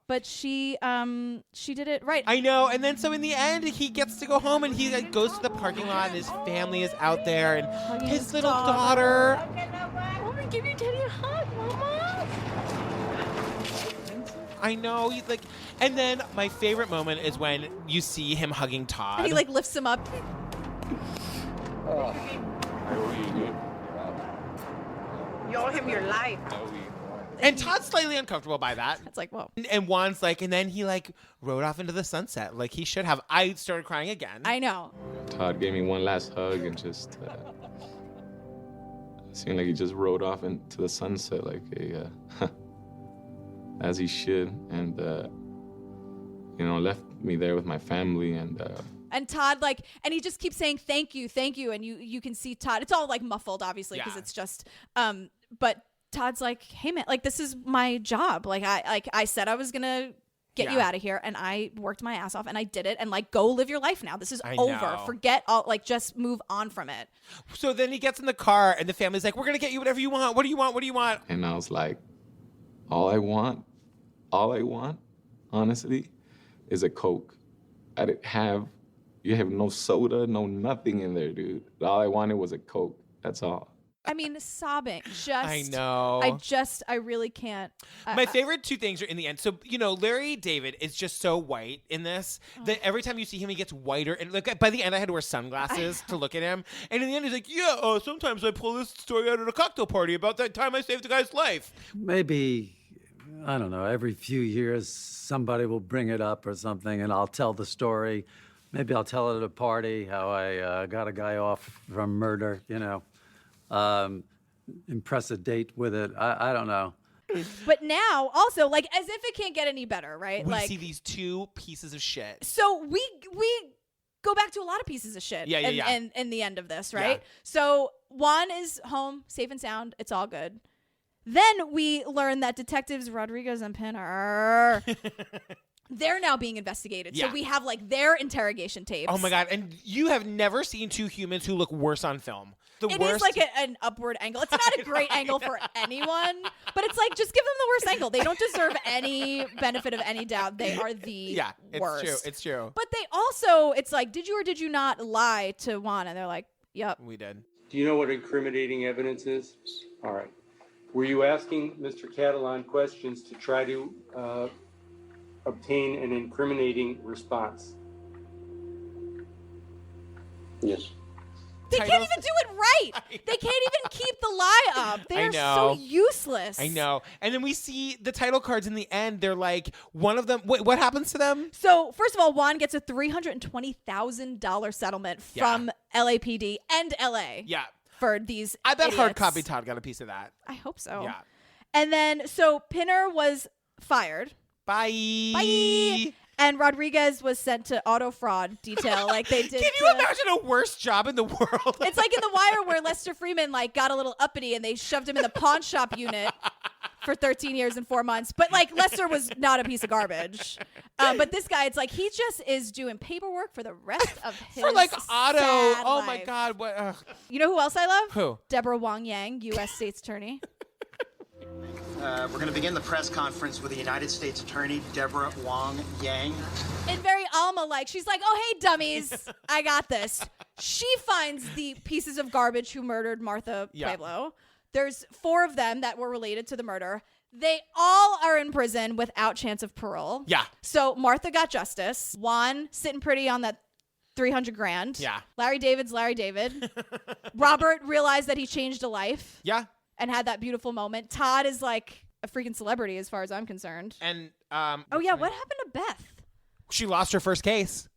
But she did it right. I know. And then so in the end, he gets to go home and he goes to the parking lot and his family is out there and his little daughter. Mama, give your daddy a hug, Mama. I know. He's like, and then my favorite moment is when you see him hugging Todd. And he like lifts him up. You owe him your life. And Todd's slightly uncomfortable by that. It's like, whoa. And Juan's like, and then he like rode off into the sunset like he should have. I started crying again. I know. Todd gave me one last hug and just seemed like he just rode off into the sunset like as he should, and left me there with my family And Todd and he just keeps saying thank you, and you can see Todd. It's all like muffled, obviously, because it's just. But Todd's like, hey man, like this is my job. Like I said I was gonna get you out of here, and I worked my ass off, and I did it. And like, go live your life now. This is over. know. Forget all. Like, just move on from it. So then he gets in the car, and the family's like, we're gonna get you whatever you want. What do you want? What do you want? And I was like, all I want, honestly, is a Coke. You have no soda, no nothing in there, dude. All I wanted was a Coke. That's all. I mean, sobbing. Just. I know. I really can't. My favorite two things are in the end. So, Larry David is just so white in this that every time you see him, he gets whiter. And look, by the end, I had to wear sunglasses to look at him. And in the end, he's like, yeah, sometimes I pull this story out at a cocktail party about that time I saved a guy's life. Maybe, I don't know, every few years somebody will bring it up or something and I'll tell the story. Maybe I'll tell it at a party how I got a guy off from murder, impress a date with it. I don't know. But now, also, like, as if it can't get any better, right? We like, see these two pieces of shit. So we go back to a lot of pieces of shit. Yeah. And in the end of this, right? Yeah. So Juan is home, safe and sound. It's all good. Then we learn that detectives Rodriguez and Pinner, they're now being investigated. Yeah. So we have like their interrogation tapes. Oh my God. And you have never seen two humans who look worse on film. It is like an upward angle. It's not a great angle for anyone, but it's like, just give them the worst angle. They don't deserve any benefit of any doubt. They are the worst. It's true. But they also, it's like, did you or did you not lie to Juan? And they're like, yep. We did. Do you know what incriminating evidence is? All right. Were you asking Mr. Catalan questions to try to obtain an incriminating response? Yes. They can't even do it right. They can't even keep the lie up. They are so useless. I know. And then we see the title cards in the end. They're like, one of them, what happens to them? So, first of all, Juan gets a $320,000 settlement from LAPD and LA. Yeah. For these I bet idiots. Hard Copy Todd got a piece of that. I hope so. Yeah. And then, so Pinner was fired. Bye. And Rodriguez was sent to auto fraud detail like they did. Can you imagine a worse job in the world? It's like in The Wire where Lester Freeman like got a little uppity and they shoved him in the pawn shop unit for 13 years and 4 months. But like Lester was not a piece of garbage. But this guy, it's like he just is doing paperwork for the rest of his For like auto. sad Oh life. my God. What? Ugh. You know who else I love? Who? Deborah Wong Yang, U.S. State's Attorney. We're going to begin the press conference with the United States Attorney, Deborah Wong Yang. And very Alma-like, she's like, oh, hey, dummies, I got this. She finds the pieces of garbage who murdered Martha Puebla. There's 4 of them that were related to the murder. They all are in prison without chance of parole. Yeah. So Martha got justice. Juan sitting pretty on that $300,000. Yeah. Larry David's Larry David. Robert realized that he changed a life. Yeah. And had that beautiful moment. Todd is like a freaking celebrity as far as I'm concerned. And oh yeah, what happened to Beth? she lost her first case.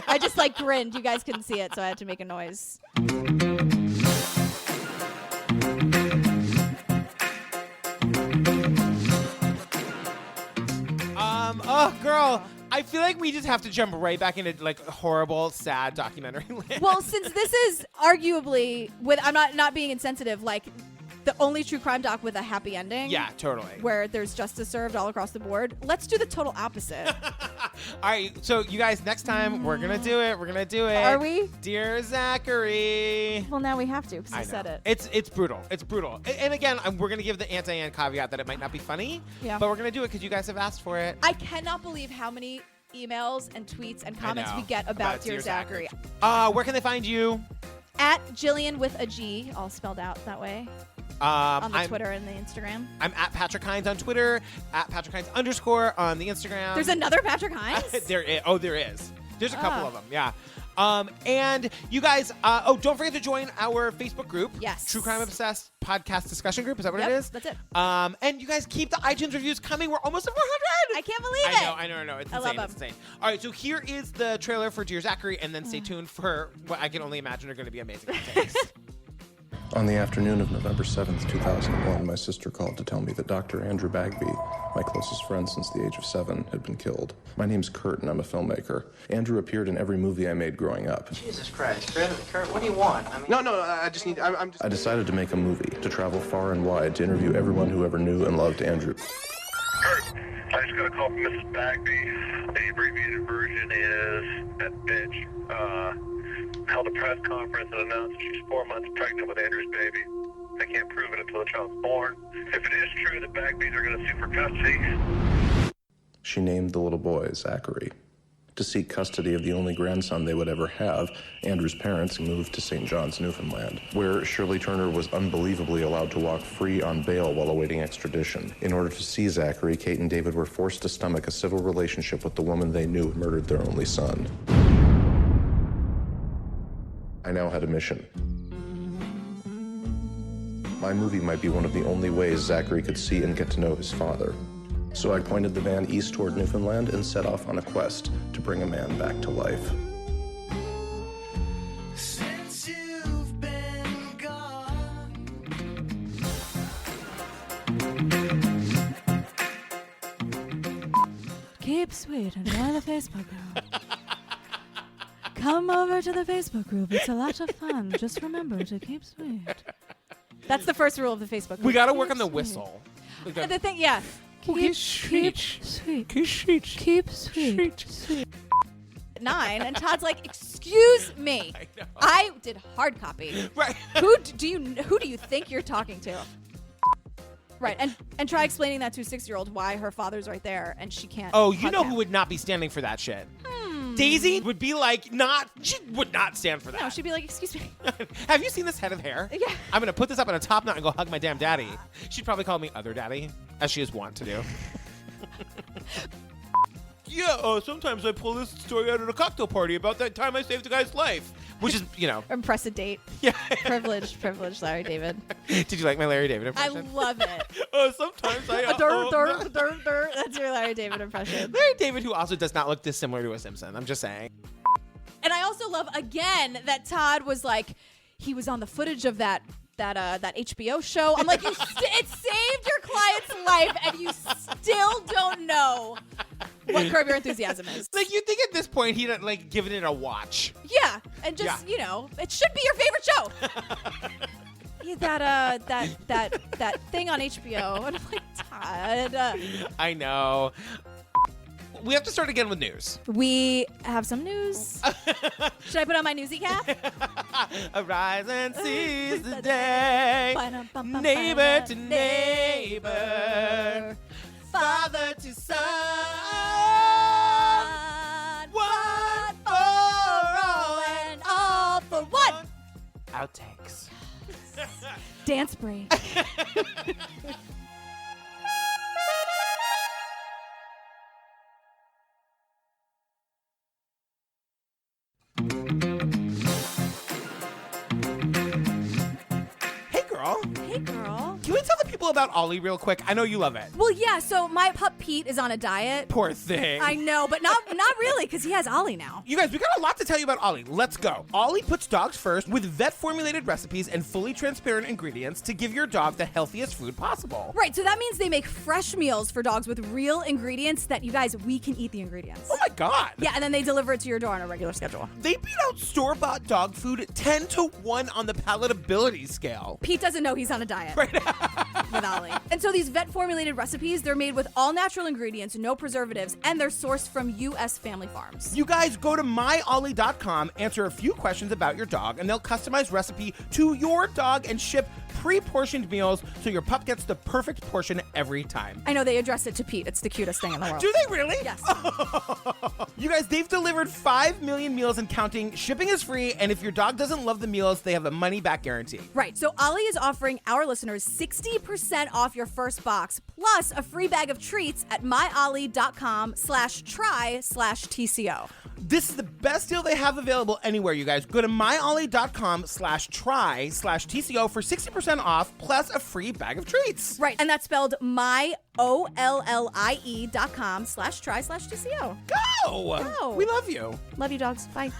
I just like grinned. You guys couldn't see it, so I had to make a noise. Oh, girl. I feel like we just have to jump right back into like horrible, sad documentary land. Well, since this is arguably, with I'm not being insensitive, like the only true crime doc with a happy ending. Yeah, totally. Where there's justice served all across the board. Let's do the total opposite. All right, so you guys, next time we're gonna do it. We're gonna do it. Are we? Dear Zachary. Well, now we have to because I you said know. it. It's brutal. It's brutal. And again, we're gonna give the anti-Ann caveat that it might not be funny. Yeah. But we're gonna do it because you guys have asked for it. I cannot believe how many emails and tweets and comments I know. we get about Dear Zachary. Where can they find you? At Jillian with a G, all spelled out that way. On the Twitter and the Instagram. I'm at Patrick Hines on Twitter, at Patrick Hines _ on the Instagram. There's another Patrick Hines? There is. There's a couple of them, yeah. And you guys, don't forget to join our Facebook group. Yes. True Crime Obsessed Podcast Discussion Group. Is that what Yep, it is? that's it. And you guys keep the iTunes reviews coming. We're almost at 400. I can't believe it. I know. It's I insane. love It's insane. All right, so here is the trailer for Dear Zachary, and then stay tuned for what I can only imagine are going to be amazing takes. On the afternoon of November 7th, 2001, my sister called to tell me that Dr. Andrew Bagby, my closest friend since the age of 7, had been killed. My name's Kurt, and I'm a filmmaker. Andrew appeared in every movie I made growing up. Jesus Christ, Kurt, what do you want? I mean, no, I just need. I decided to make a movie, to travel far and wide, to interview everyone who ever knew and loved Andrew. Kurt, I just got a call from Mrs. Bagby. The abbreviated version is that bitch. Held a press conference and announced that she's 4 months pregnant with Andrew's baby. They can't prove it until the child's born. If it is true, the Bagbies are going to sue for custody. She named the little boy Zachary. To seek custody of the only grandson they would ever have, Andrew's parents moved to St. John's, Newfoundland, where Shirley Turner was unbelievably allowed to walk free on bail while awaiting extradition. In order to see Zachary, Kate and David were forced to stomach a civil relationship with the woman they knew murdered their only son. I now had a mission. My movie might be one of the only ways Zachary could see and get to know his father. So I pointed the van east toward Newfoundland and set off on a quest to bring a man back to life. Since you've been gone. Keep sweet and join the Facebook group. Come over to the Facebook group. It's a lot of fun. Just remember to keep sweet. That's the first rule of the Facebook group. We got to work Keep on the sweet. whistle. The thing, yeah. Keep sweet. Keep sweet. 9, and Todd's like, "Excuse me, I did hard copy. Right? Who do you think you're talking to?" Right, and try explaining that to a 6-year-old why her father's right there and she can't. Oh, you hug know him. who would not be standing for that shit? Daisy would be like, she would not stand for that. No, she'd be like, "Excuse me." Have you seen this head of hair? Yeah. I'm going to put this up in a top knot and go hug my damn daddy. She'd probably call me other daddy, as she is wont to do. Yeah, sometimes I pull this story out at a cocktail party about that time I saved a guy's life. Which is, Impress a date. Yeah. Privilege, Larry David. Did you like my Larry David I impression? love it. Sometimes I... That's your Larry David impression. Larry David, who also does not look dissimilar to a Simpson. I'm just saying. And I also love, again, that Todd was like, he was on the footage of that that HBO show. I'm like, it saved your client's life, and you still don't know what Curb Your Enthusiasm is. Like, you think at this point he'd like given it a watch. Yeah, and just you know, it should be your favorite show. Yeah, that thing on HBO, and I'm like, Todd. I know. We have to start again with news. We have some news. Should I put on my newsy cap? Arise and seize the day. Neighbor to neighbor. Father to son. One for all and all for one. Outtakes. Dance break. Hey, girl. Can we tell the people about Ollie real quick? I know you love it. Well, yeah, so my pup Pete is on a diet. Poor thing. I know, but not really, because he has Ollie now. You guys, we got a lot to tell you about Ollie. Let's go. Ollie puts dogs first with vet-formulated recipes and fully transparent ingredients to give your dog the healthiest food possible. Right, so that means they make fresh meals for dogs with real ingredients that, you guys, we can eat the ingredients. Oh my God. Yeah, and then they deliver it to your door on a regular schedule. They beat out store-bought dog food 10 to 1 on the palatability scale. Pete doesn't know he's on a diet. Right. With Ollie. And so these vet-formulated recipes, they're made with all natural ingredients, no preservatives, and they're sourced from U.S. family farms. You guys go to myollie.com, answer a few questions about your dog, and they'll customize recipe to your dog and ship pre-portioned meals so your pup gets the perfect portion every time. I know, they address it to Pete. It's the cutest thing in the world. Do they really? Yes. You guys, they've delivered 5 million meals and counting. Shipping is free, and if your dog doesn't love the meals, they have a money-back guarantee. Right, so Ollie is offering our listeners 60% off your first box, plus a free bag of treats at myollie.com/try/TCO. This is the best deal they have available anywhere, you guys. Go to myollie.com/try/TCO for 60% off, plus a free bag of treats. Right, and that's spelled myollie.com/try/TCO. Go! Go! We love you. Love you, dogs. Bye.